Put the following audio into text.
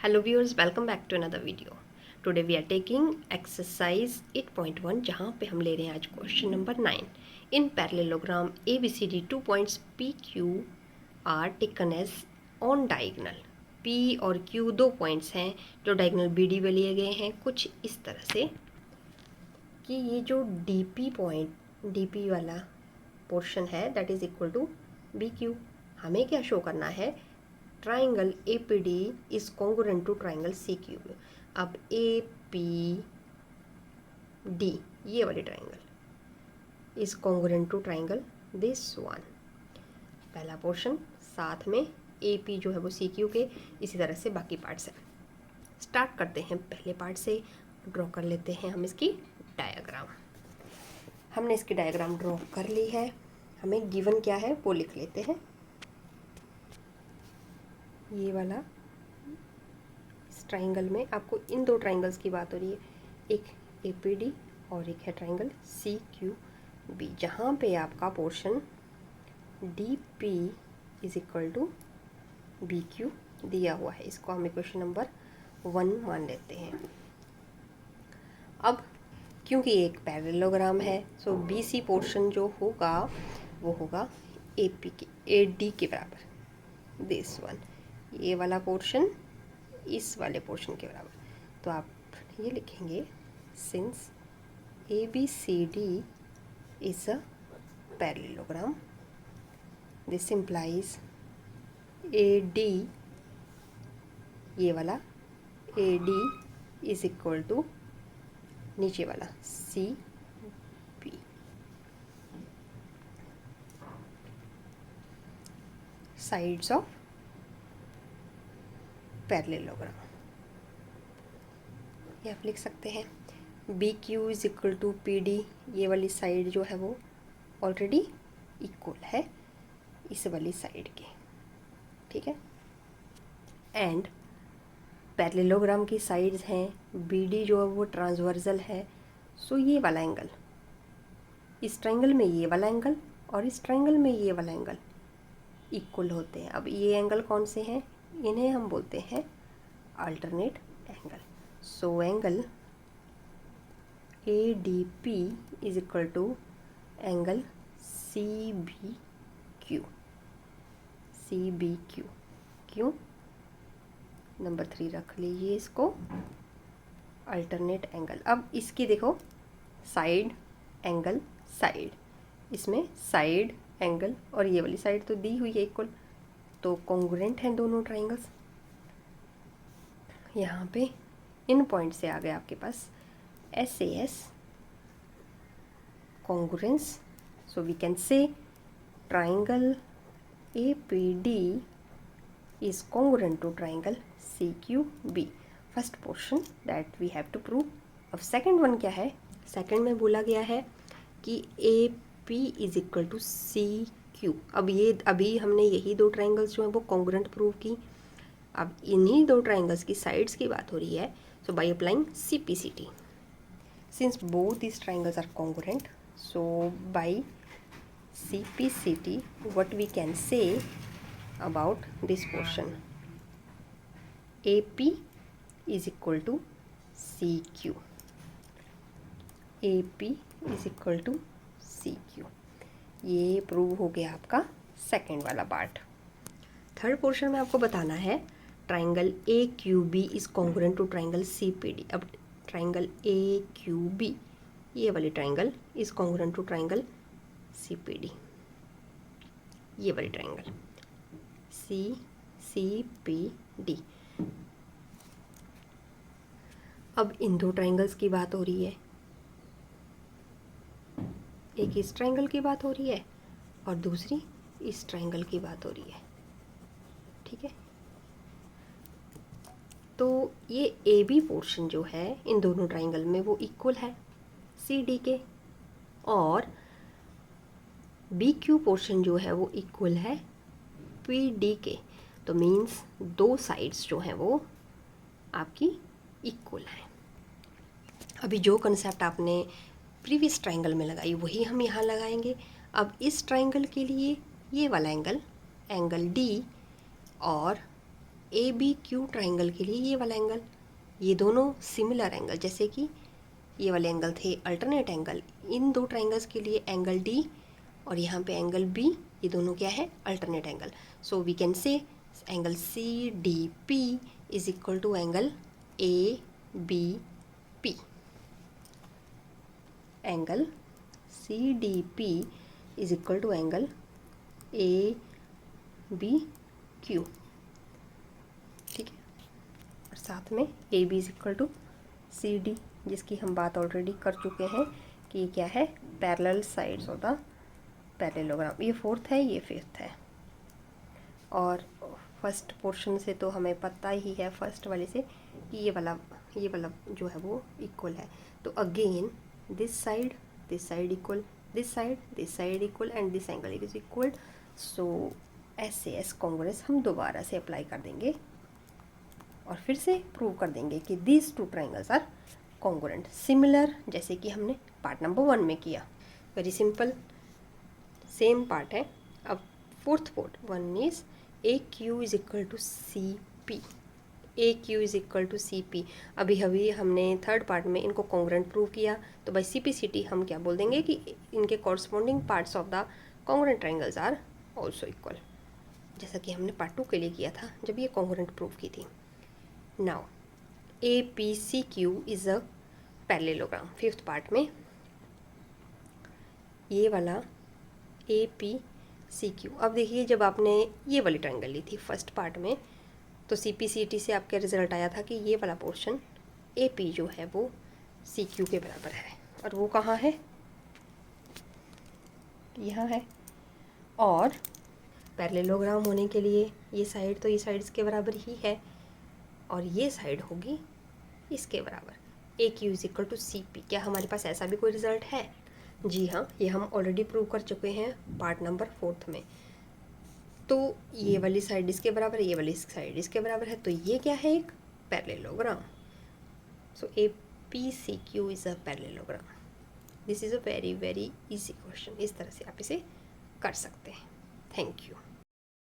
Hello viewers, welcome back to another video. Today we are taking exercise 8.1 जहाँ पे हम ले रहे हैं आज question number 9. In parallelogram ABCD 2 points PQ are taken as on diagonal. P और Q दो पॉइंट्स हैं जो डायगोनल BD पे लिए गए हैं कुछ इस तरह से कि ये जो DP पॉइंट DP वाला पोर्शन है that is equal to BQ. हमें क्या शो करना है, triangle APD is congruent to triangle CQ. अब APD ये वाली triangle is congruent to triangle this one. पहला पोर्शन साथ में AP जो है वो CQ के, इसी तरह से बाकी पार्ट्स हैं. स्टार्ट करते हैं पहले पार्ट से. ड्रॉ कर लेते हैं हम इसकी डायग्राम. हमने इसकी डायग्राम ड्रॉ कर ली है. हमें गिवन क्या है वो लिख लेते हैं. ये वाला इस ट्राइंगल में आपको इन दो ट्राइंगल्स की बात हो रही है, एक APD और एक है ट्राइंगल CQB, जहाँ पे आपका portion DP is equal to BQ दिया हुआ है. इसको हम इक्वेशन नंबर 1 मान लेते हैं. अब क्योंकि एक पैरेललोग्राम है सो BC पोर्शन जो होगा वो होगा AD के बराबर, दिस वन. ये वाला पोर्शन इस वाले पोर्शन के बराबर. तो आप ये लिखेंगे since ABCD is a parallelogram this implies AD, ये वाला AD इज इक्वल टू नीचे वाला CP. साइड्स ऑफ पैरेललोग्राम ये आप लिख सकते हैं. BQ is equal to PD, ये वाली साइड जो है वो ऑलरेडी इक्वल है इस वाली साइड के, ठीक है. एंड पैरेललोग्राम की साइड्स हैं BD जो है वो ट्रांसवर्सल है. सो ये वाला एंगल, इस ट्रायंगल में ये वाला एंगल और इस ट्रायंगल में ये वाला एंगल इक्वल होते हैं. अब ये एंगल कौन से हैं, इन्हें हम बोलते हैं alternate angle. So angle ADP is equal to angle CBQ. क्यों, नंबर 3 रख लीजिए इसको, अल्टरनेट एंगल. अब इसकी देखो साइड एंगल साइड, इसमें साइड एंगल और ये वाली साइड तो दी हुई है इक्वल, तो कॉन्ग्रुएंट हैं दोनों ट्राइंगल्स. यहाँ पे इन पॉइंट से आ गया आपके पास SAS congruence. So we can say triangle APD is congruent to triangle CQB. First portion that we have to prove. अब सेकंड वन क्या है, सेकंड में बोला गया है कि AP is equal to CQ. अब ये अभी हमने यही दो ट्राइंगल्स जो हैं वो कॉन्ग्रुएंट प्रूव की. अब इन्हीं दो ट्राइंगल्स की साइड्स की बात हो रही है. So by applying CPCT, since both these triangles are congruent, so by CPCT what we can say about this portion, AP is equal to CQ. AP is equal to CQ. ये prove हो गया आपका second वाला part. Third portion में आपको बताना है triangle AQB is congruent to triangle CPD. अब ट्राइंगल AQB ये वाली triangle is congruent to triangle CPD, ये वाली ट्राइंगल CPD. अब इन दो ट्राइंगल्स की बात हो रही है, एक इस ट्राइंगल की बात हो रही है और दूसरी इस ट्राइंगल की बात हो रही है, ठीक है. तो ये AB पोर्शन जो है इन दोनों ट्राइंगल में वो इक्वल है CD के, और BQ पोर्शन जो है वो इक्वल है PD के. तो मीन्स दो साइड्स जो हैं वो आपकी इक्वल हैं. अभी जो कंसेप्ट आपने प्रीवियस ट्राइंगल में लगाई वही हम यहाँ लगाएंगे. अब इस ट्राइंगल के लिए ये वाला एंगल D और ए बी क्यू ट्राइंगल के लिए ये वाला एंगल, ये दोनों सिमिलर एंगल, जैसे कि ये वाले एंगल थे अल्टरनेट एंगल, इन दो ट्राइंगल्स के लिए एंगल डी और यहाँ पे एंगल बी, ये दोनों क्या है, alternate angle. So we can say angle C D P is equal to angle A B P. Angle C D P is equal to angle A B Q, ठीक है। और साथ में A B is equal to C D, जिसकी हम बात already कर चुके हैं कि ये क्या है, parallel sides of the parallelogram. ये फोर्थ है, ये फिफ्थ है। और फर्स्ट पोर्शन से तो हमें पता ही है, फर्स्ट वाले से, कि ये वाला जो है वो इक्वल है। तो again this side equal, this side equal and this angle is equal. So ऐसे एस कॉन्ग्रुएंस हम दोबारा से अप्लाई कर देंगे और फिर से प्रूव कर देंगे कि these two triangles are congruent, similar, जैसे कि हमने पार्ट नंबर 1 में किया। वेरी सिंपल, सेम पार्ट है। अब fourth part 1 is A Q is equal to C P, A Q is equal to C P. अभी हमने थर्ड पार्ट में इनको कॉन्ग्रुएंट प्रूव किया, तो by C P C T हम क्या बोल देंगे कि इनके corresponding parts of the congruent triangles are also equal, जैसा कि हमने पार्ट 2 के लिए किया था जब ये कॉन्ग्रुएंट प्रूव की थी। Now A P C Q is a parallelogram. Fifth part में ये वाला ए पी सी क्यू। अब देखिए, जब आपने ये वाली ट्राइंगल ली थी फर्स्ट पार्ट में, तो सी पी सी टी से आपका रिजल्ट आया था कि ये वाला पोर्शन ए पी जो है वो सी क्यू के बराबर है, और वो कहाँ है, यहाँ है। और पैरेललोग्राम होने के लिए ये साइड तो ये साइड इसके बराबर ही है, और ये साइड होगी इसके बराबर। A Q is equal to C P. क्या हमारे पास ऐसा भी कोई रिजल्ट है? जी हाँ, ये हम ऑलरेडी प्रूव कर चुके हैं पार्ट नंबर 4 में। तो ये वाली साइड इसके बराबर है, ये वाली साइड इसके बराबर है, तो ये क्या है, एक parallelogram. So A P C Q is a parallelogram. This is a very very easy question. इस तरह से आप इसे कर सकते हैं। Thank you.